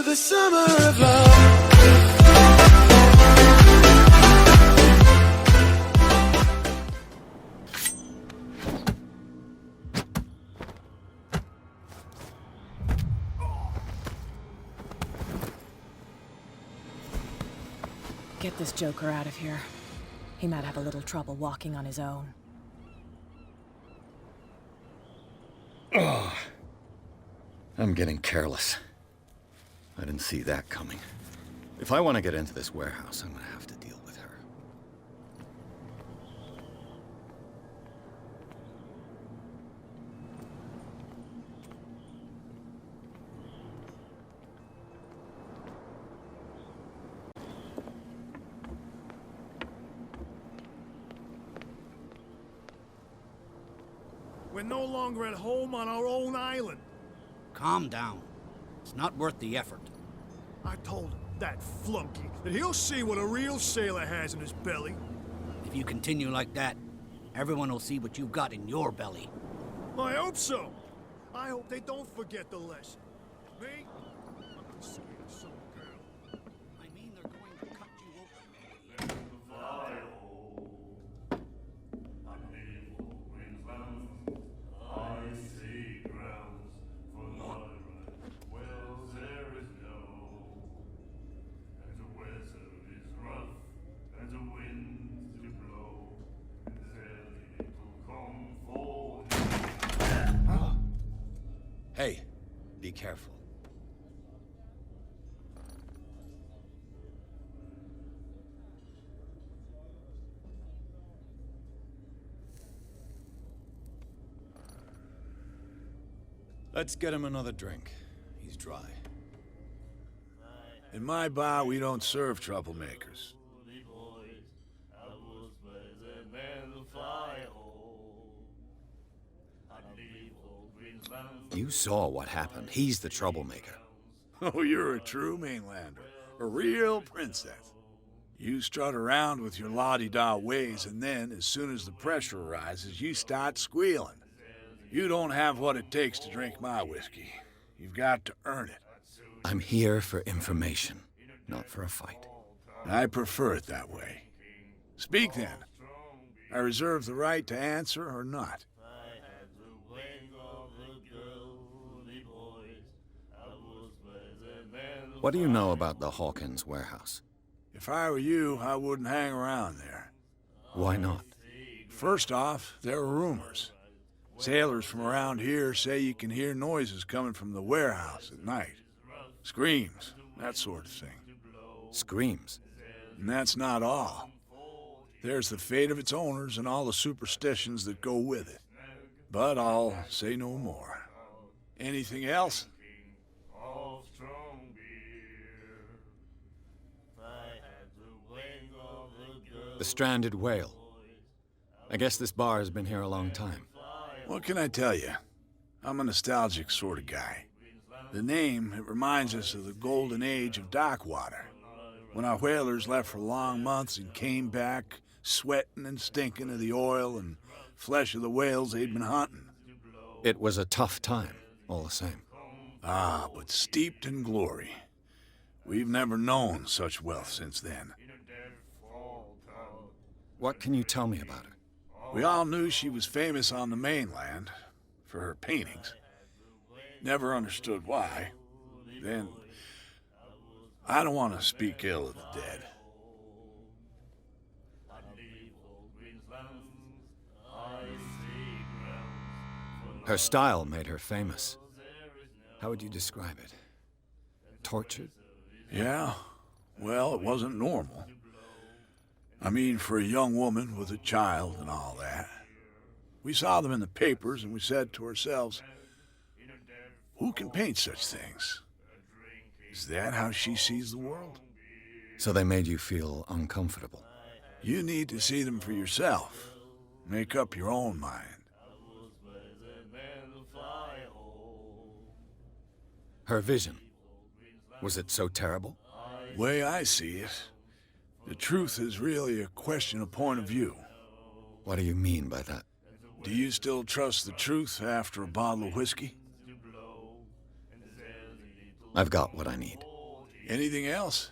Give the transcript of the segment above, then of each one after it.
the summer of love. Get this joker out of here. He might have a little trouble walking on his own. Oh, I'm getting careless. I didn't see that coming. If I want to get into this warehouse, I'm going to have to deal with her. We're no longer at home on our own island. Calm down. It's not worth the effort. I told him, that flunky, that he'll see what a real sailor has in his belly. If you continue like that, everyone will see what you've got in your belly. I hope so. I hope they don't forget the lesson. Me? I'm scared of some girl. I mean, they're going to cut you open. Hey, be careful. Let's get him another drink. He's dry. In my bar, we don't serve troublemakers. You saw what happened. He's the troublemaker. Oh, you're a true mainlander. A real princess. You strut around with your la-di-da ways, and then, as soon as the pressure arises, you start squealing. You don't have what it takes to drink my whiskey. You've got to earn it. I'm here for information, not for a fight. I prefer it that way. Speak then. I reserve the right to answer or not. What do you know about the Hawkins warehouse? If I were you, I wouldn't hang around there. Why not? First off, there are rumors. Sailors from around here say you can hear noises coming from the warehouse at night. Screams, that sort of thing. Screams? And that's not all. There's the fate of its owners and all the superstitions that go with it. But I'll say no more. Anything else? The stranded whale. I guess this bar has been here a long time. What can I tell you? I'm a nostalgic sort of guy. The name, it reminds us of the golden age of dockwater, when our whalers left for long months and came back sweating and stinking of the oil and flesh of the whales they'd been hunting. It was a tough time, all the same. Ah, but steeped in glory. We've never known such wealth since then. What can you tell me about her? We all knew she was famous on the mainland for her paintings. Never understood why. Then, I don't want to speak ill of the dead. Her style made her famous. How would you describe it? Tortured? Yeah, well, it wasn't normal. I mean, for a young woman with a child and all that. We saw them in the papers and we said to ourselves, who can paint such things? Is that how she sees the world? So they made you feel uncomfortable? You need to see them for yourself. Make up your own mind. Her vision. Was it so terrible? Way I see it, the truth is really a question of point of view. What do you mean by that? Do you still trust the truth after a bottle of whiskey? I've got what I need. Anything else?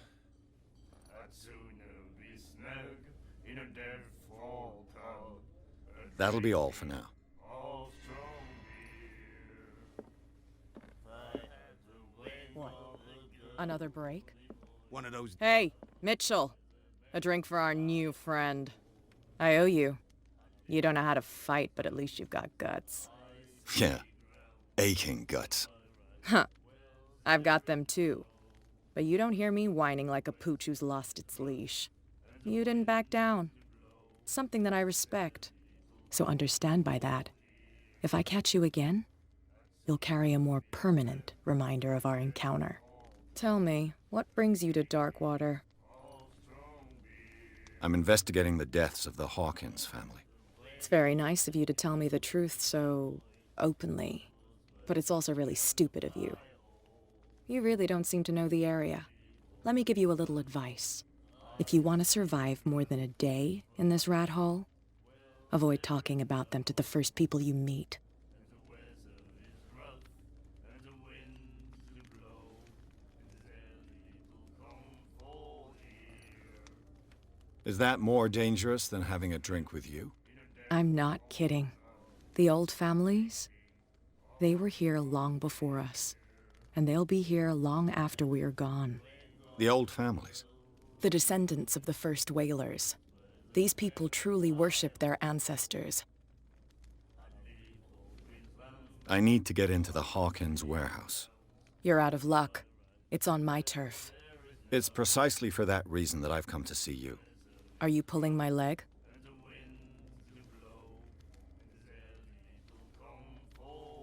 That'll be all for now. What? Another break? One of those. Hey, Mitchell. A drink for our new friend. I owe you. You don't know how to fight, but at least you've got guts. Yeah. Aching guts. Huh. I've got them too. But you don't hear me whining like a pooch who's lost its leash. You didn't back down. Something that I respect. So understand by that. If I catch you again, you'll carry a more permanent reminder of our encounter. Tell me, what brings you to Darkwater? I'm investigating the deaths of the Hawkins family. It's very nice of you to tell me the truth so openly. But it's also really stupid of you. You really don't seem to know the area. Let me give you a little advice. If you want to survive more than a day in this rat hole, avoid talking about them to the first people you meet. Is that more dangerous than having a drink with you? I'm not kidding. The old families, they were here long before us. And they'll be here long after we're gone. The old families? The descendants of the first whalers. These people truly worship their ancestors. I need to get into the Hawkins warehouse. You're out of luck. It's on my turf. It's precisely for that reason that I've come to see you. Are you pulling my leg?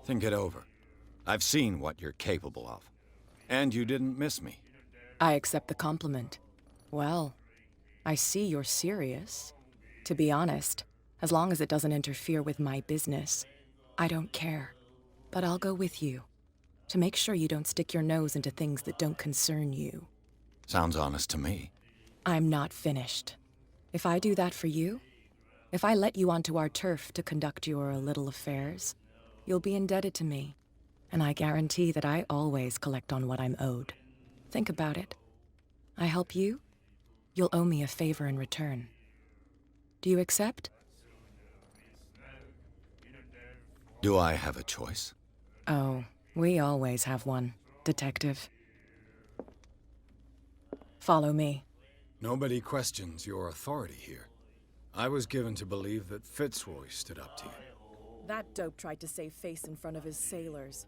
Think it over. I've seen what you're capable of. And you didn't miss me. I accept the compliment. Well, I see you're serious. To be honest, as long as it doesn't interfere with my business, I don't care. But I'll go with you, to make sure you don't stick your nose into things that don't concern you. Sounds honest to me. I'm not finished. If I do that for you, if I let you onto our turf to conduct your little affairs, you'll be indebted to me. And I guarantee that I always collect on what I'm owed. Think about it. I help you, you'll owe me a favor in return. Do you accept? Do I have a choice? Oh, we always have one, Detective. Follow me. Nobody questions your authority here. I was given to believe that Fitzroy stood up to you. That dope tried to save face in front of his sailors.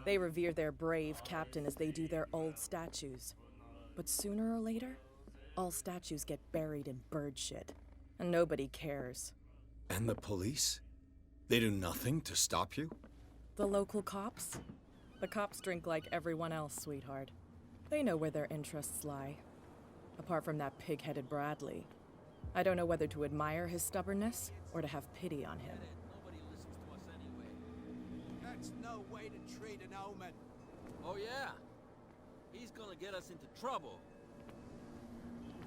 They revere their brave captain as they do their old statues. But sooner or later, all statues get buried in bird shit. And nobody cares. And the police? They do nothing to stop you? The local cops? The cops drink like everyone else, sweetheart. They know where their interests lie. Apart from that pig-headed Bradley. I don't know whether to admire his stubbornness or to have pity on him. That's no way to treat an omen. Oh yeah? He's gonna get us into trouble.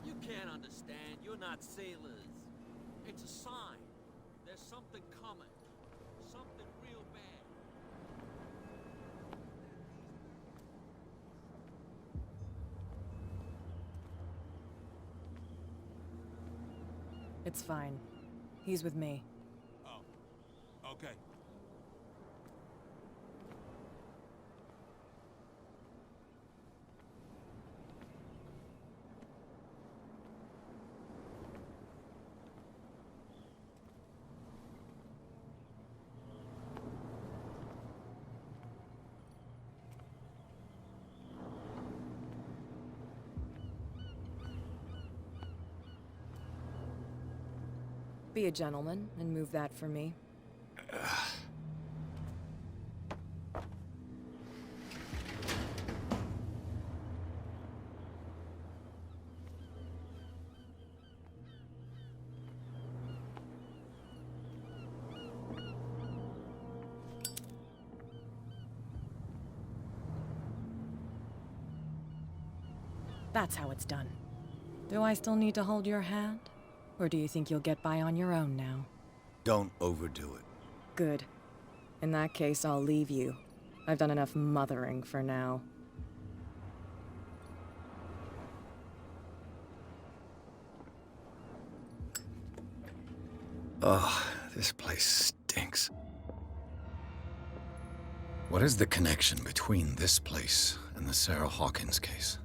You can't understand. You're not sailors. It's a sign. There's something coming. Something real bad. It's fine. He's with me. Oh, okay. Be a gentleman and move that for me. That's how it's done. Do I still need to hold your hand? Or do you think you'll get by on your own now? Don't overdo it. Good. In that case, I'll leave you. I've done enough mothering for now. Ugh, this place stinks. What is the connection between this place and the Sarah Hawkins case?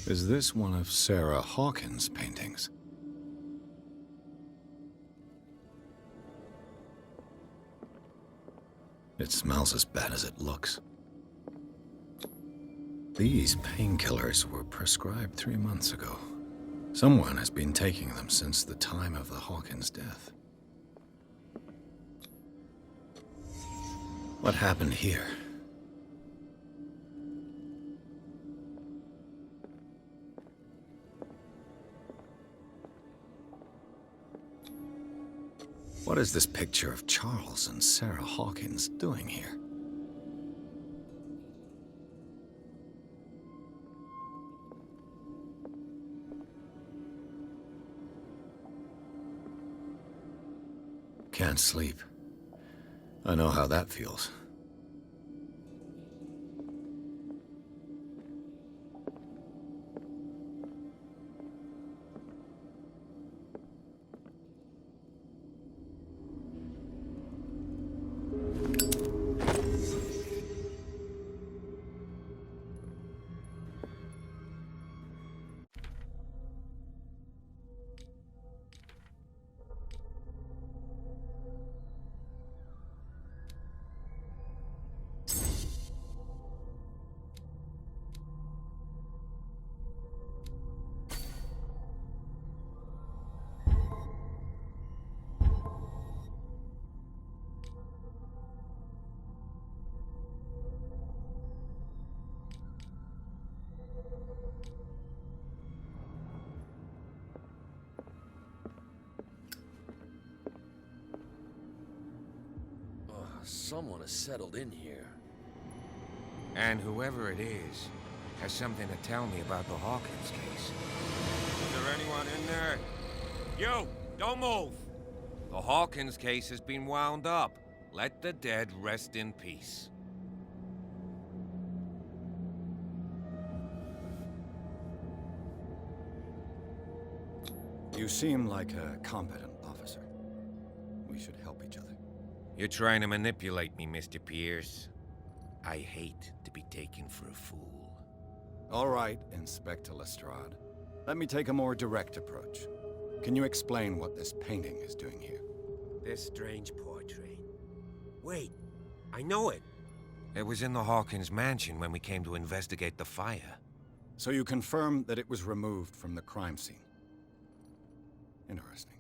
Is this one of Sarah Hawkins' paintings? It smells as bad as it looks. These painkillers were prescribed 3 months ago. Someone has been taking them since the time of the Hawkins death. What happened here? What is this picture of Charles and Sarah Hawkins doing here? Can't sleep. I know how that feels. Someone has settled in here. And whoever it is has something to tell me about the Hawkins case. Is there anyone in there? You! Don't move! The Hawkins case has been wound up. Let the dead rest in peace. You seem like a competent officer. We should help each other. You're trying to manipulate me, Mr. Pierce. I hate to be taken for a fool. All right, Inspector Lestrade. Let me take a more direct approach. Can you explain what this painting is doing here? This strange portrait. Wait, I know it. It was in the Hawkins mansion when we came to investigate the fire. So you confirm that it was removed from the crime scene? Interesting.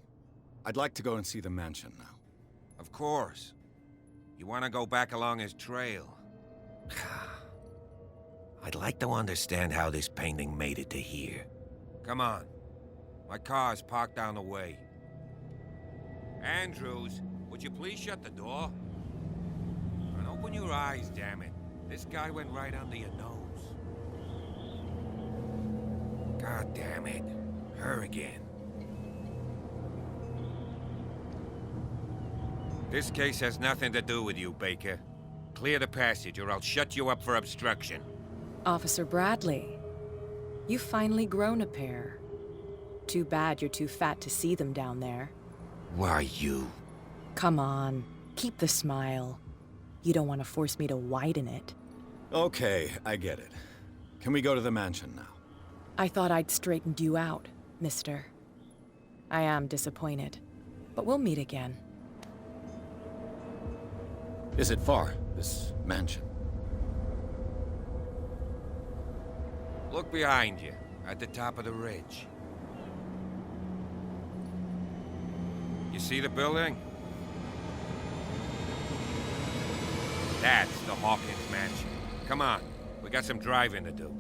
I'd like to go and see the mansion now. Of course. You want to go back along his trail? I'd like to understand how this painting made it to here. Come on. My car's parked down the way. Andrews, would you please shut the door? And open your eyes, damn it. This guy went right under your nose. God damn it. Her again. This case has nothing to do with you, Baker. Clear the passage, or I'll shut you up for obstruction. Officer Bradley, you've finally grown a pair. Too bad you're too fat to see them down there. Why, you? Come on, keep the smile. You don't want to force me to widen it. Okay, I get it. Can we go to the mansion now? I thought I'd straightened you out, mister. I am disappointed, but we'll meet again. Is it far, this mansion? Look behind you, at the top of the ridge. You see the building? That's the Hawkins mansion. Come on, we got some driving to do.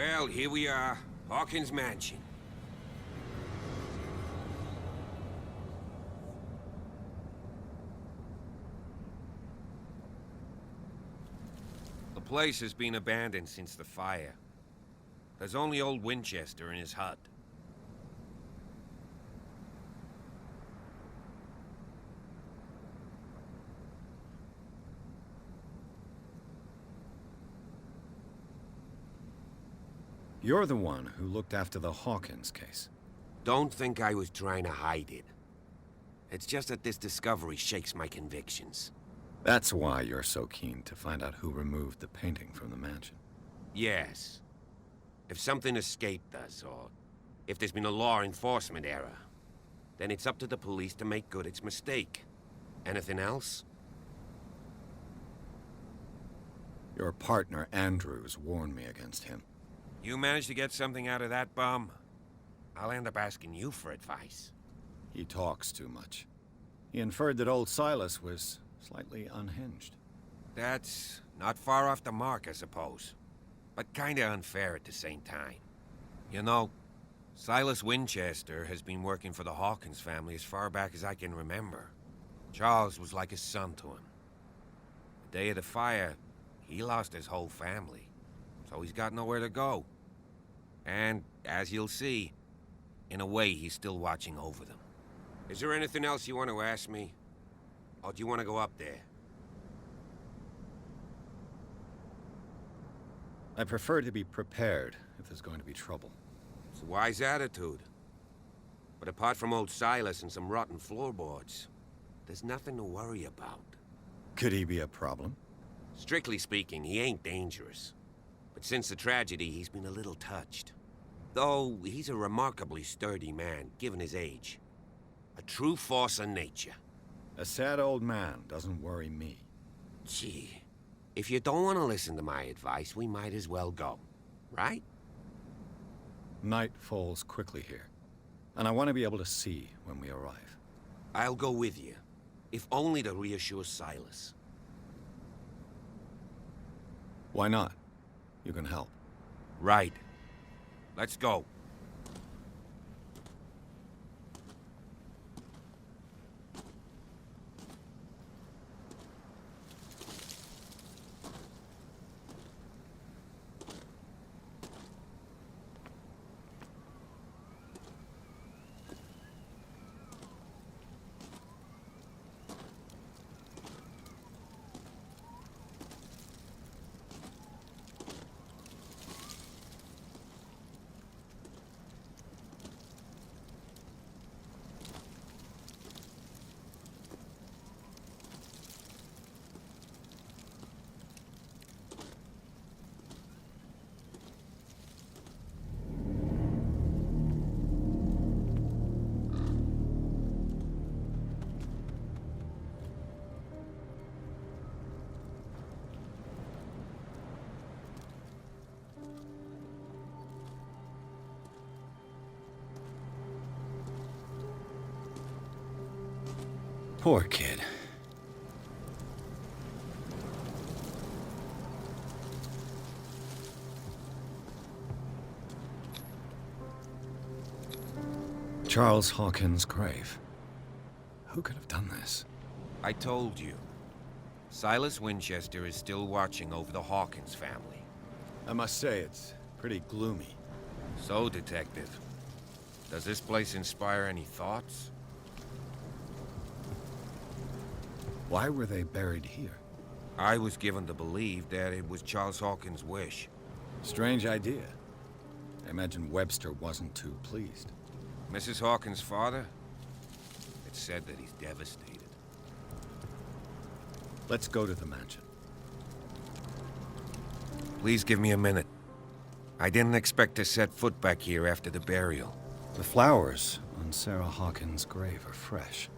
Well, here we are. Hawkins Mansion. The place has been abandoned since the fire. There's only old Winchester in his hut. You're the one who looked after the Hawkins case. Don't think I was trying to hide it. It's just that this discovery shakes my convictions. That's why you're so keen to find out who removed the painting from the mansion. Yes. If something escaped us, or if there's been a law enforcement error, then it's up to the police to make good its mistake. Anything else? Your partner, Andrews, warned me against him. You managed to get something out of that bum? I'll end up asking you for advice. He talks too much. He inferred that old Silas was slightly unhinged. That's not far off the mark, I suppose. But kinda unfair at the same time. You know, Silas Winchester has been working for the Hawkins family as far back as I can remember. Charles was like a son to him. The day of the fire, he lost his whole family. So he's got nowhere to go. And, as you'll see, in a way, he's still watching over them. Is there anything else you want to ask me? Or do you want to go up there? I prefer to be prepared if there's going to be trouble. It's a wise attitude. But apart from old Silas and some rotten floorboards, there's nothing to worry about. Could he be a problem? Strictly speaking, he ain't dangerous. But since the tragedy, he's been a little touched. Though, he's a remarkably sturdy man, given his age. A true force of nature. A sad old man doesn't worry me. Gee, if you don't want to listen to my advice, we might as well go. Right? Night falls quickly here, and I want to be able to see when we arrive. I'll go with you, if only to reassure Silas. Why not? You can help. Right. Let's go. Poor kid. Charles Hawkins' grave. Who could have done this? I told you. Silas Winchester is still watching over the Hawkins family. I must say, it's pretty gloomy. So, Detective, does this place inspire any thoughts? Why were they buried here? I was given to believe that it was Charles Hawkins' wish. Strange idea. I imagine Webster wasn't too pleased. Mrs. Hawkins' father? It's said that he's devastated. Let's go to the mansion. Please give me a minute. I didn't expect to set foot back here after the burial. The flowers on Sarah Hawkins' grave are fresh.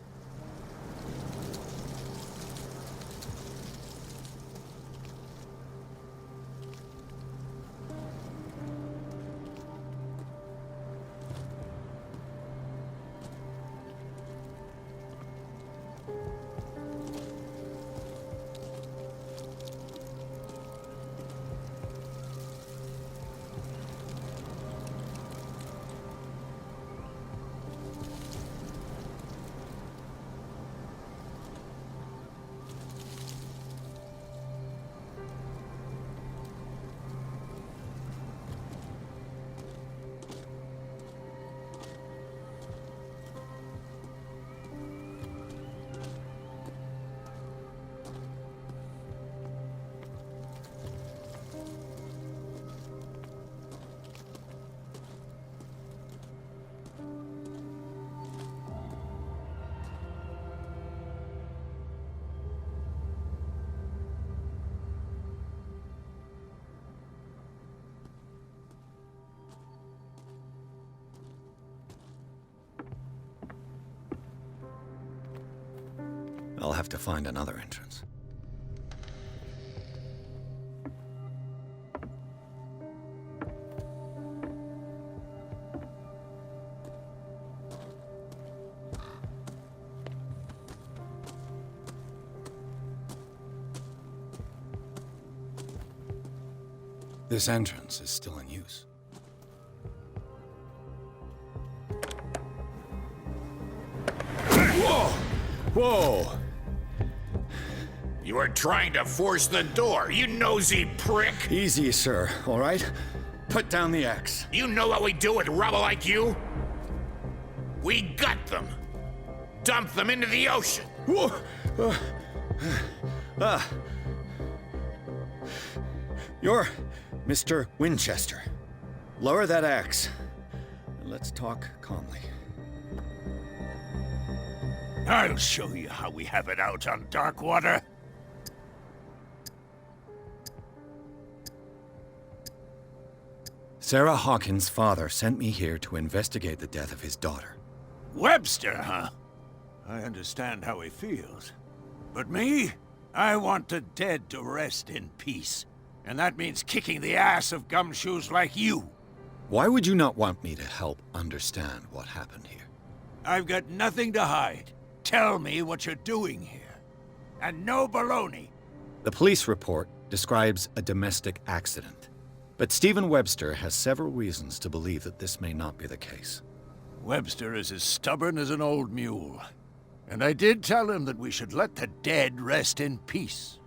I'll have to find another entrance. This entrance is still in use. Whoa! You are trying to force the door, you nosy prick! Easy, sir, all right? Put down the axe. You know what we do with rubble like you? We gut them. Dump them into the ocean. Whoa! You're Mr. Winchester. Lower that axe. And let's talk calmly. I'll show you how we have it out on Darkwater. Sarah Hawkins' father sent me here to investigate the death of his daughter. Webster, huh? I understand how he feels. But me? I want the dead to rest in peace. And that means kicking the ass of gumshoes like you. Why would you not want me to help understand what happened here? I've got nothing to hide. Tell me what you're doing here. And no baloney. The police report describes a domestic accident. But Stephen Webster has several reasons to believe that this may not be the case. Webster is as stubborn as an old mule. And I did tell him that we should let the dead rest in peace.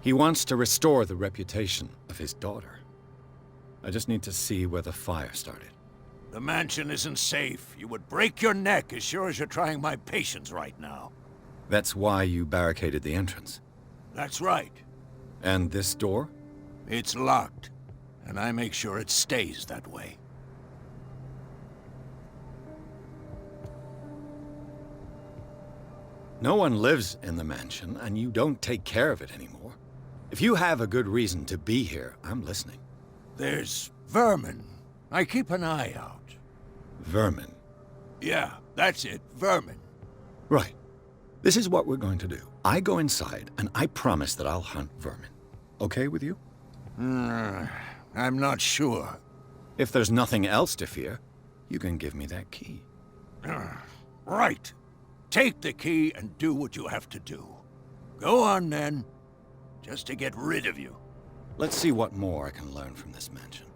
He wants to restore the reputation of his daughter. I just need to see where the fire started. The mansion isn't safe. You would break your neck as sure as you're trying my patience right now. That's why you barricaded the entrance. That's right. And this door? It's locked, and I make sure it stays that way. No one lives in the mansion, and you don't take care of it anymore. If you have a good reason to be here, I'm listening. There's vermin. I keep an eye out. Vermin? Yeah, that's it, vermin. Right. This is what we're going to do. I go inside, and I promise that I'll hunt vermin. Okay with you? I'm not sure. If there's nothing else to fear, you can give me that key. Right. Take the key and do what you have to do. Go on, then. Just to get rid of you. Let's see what more I can learn from this mansion.